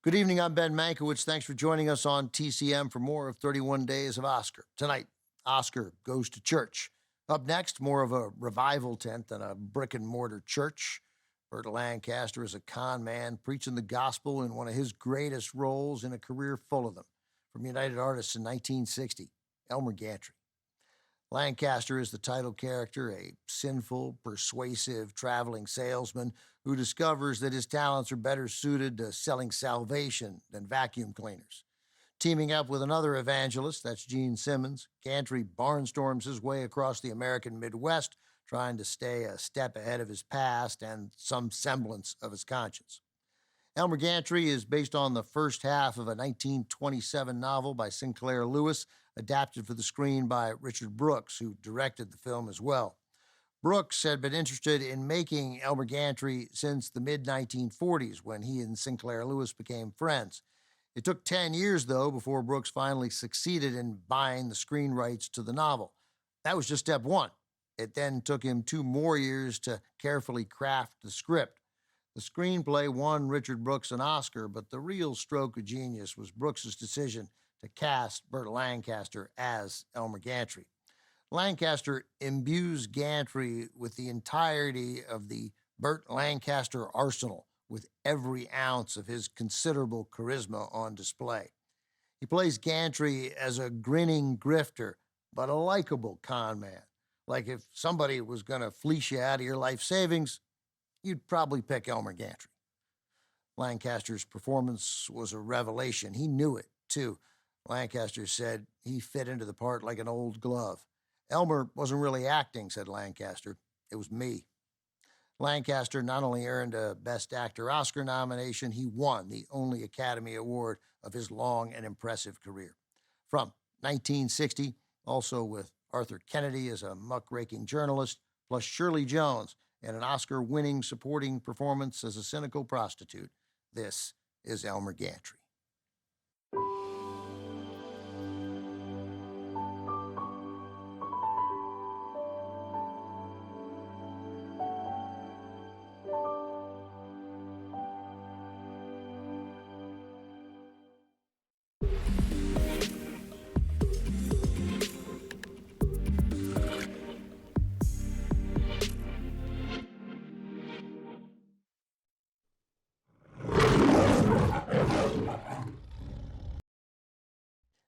Good evening. I'm Ben Mankiewicz. Thanks for joining us on TCM for more of 31 Days of Oscar. Tonight, Oscar goes to church. Up next, more of a revival tent than a brick and mortar church. Burt Lancaster is a con man preaching the gospel in one of his greatest roles in a career full of them. From United Artists in 1960, Elmer Gantry. Lancaster is the title character, a sinful, persuasive traveling salesman who discovers that his talents are better suited to selling salvation than vacuum cleaners. Teaming up with another evangelist, that's Gene Simmons, Gantry barnstorms his way across the American Midwest, trying to stay a step ahead of his past and some semblance of his conscience. Elmer Gantry is based on the first half of a 1927 novel by Sinclair Lewis, adapted for the screen by Richard Brooks, who directed the film as well. Brooks had been interested in making Elmer Gantry since the mid-1940s, when he and Sinclair Lewis became friends. It took 10 years, though, before Brooks finally succeeded in buying the screen rights to the novel. That was just step one. It then took him 2 more years to carefully craft the script. The screenplay won Richard Brooks an Oscar, but the real stroke of genius was Brooks's decision to cast Burt Lancaster as Elmer Gantry. Lancaster imbues Gantry with the entirety of the Burt Lancaster arsenal, with every ounce of his considerable charisma on display. He plays Gantry as a grinning grifter, but a likable con man. Like if somebody was going to fleece you out of your life savings, you'd probably pick Elmer Gantry. Lancaster's performance was a revelation. He knew it, too. Lancaster said he fit into the part like an old glove. Elmer wasn't really acting, said Lancaster. It was me. Lancaster not only earned a Best Actor Oscar nomination, he won the only Academy Award of his long and impressive career. From 1960, also with Arthur Kennedy as a muckraking journalist, plus Shirley Jones and an Oscar-winning supporting performance as a cynical prostitute, this is Elmer Gantry.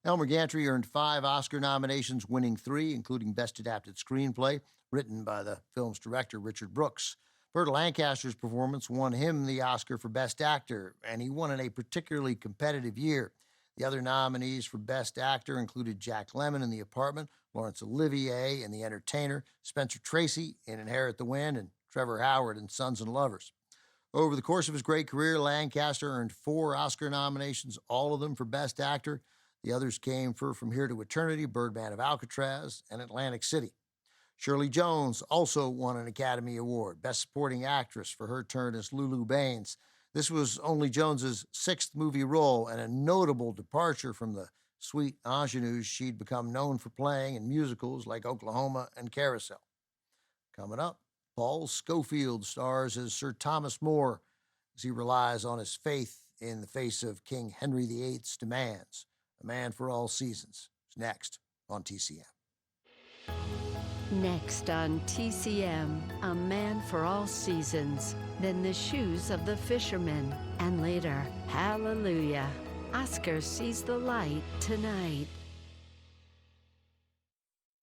Elmer Gantry earned 5 Oscar nominations, winning 3, including Best Adapted Screenplay, written by the film's director, Richard Brooks. Burt Lancaster's performance won him the Oscar for Best Actor, and he won in a particularly competitive year. The other nominees for Best Actor included Jack Lemmon in The Apartment, Laurence Olivier in The Entertainer, Spencer Tracy in Inherit the Wind, and Trevor Howard in Sons and Lovers. Over the course of his great career, Lancaster earned 4 Oscar nominations, all of them for Best Actor. The others came for From Here to Eternity, Birdman of Alcatraz, and Atlantic City. Shirley Jones also won an Academy Award, Best Supporting Actress, for her turn as Lulu Baines. This was only Jones's 6th movie role and a notable departure from the sweet ingenues she'd become known for playing in musicals like Oklahoma and Carousel. Coming up, Paul Scofield stars as Sir Thomas More as he relies on his faith in the face of King Henry VIII's demands. A Man for All Seasons is next on TCM. Next on TCM, A Man for All Seasons, then The Shoes of the Fisherman, and later, Hallelujah. Oscar sees the light tonight.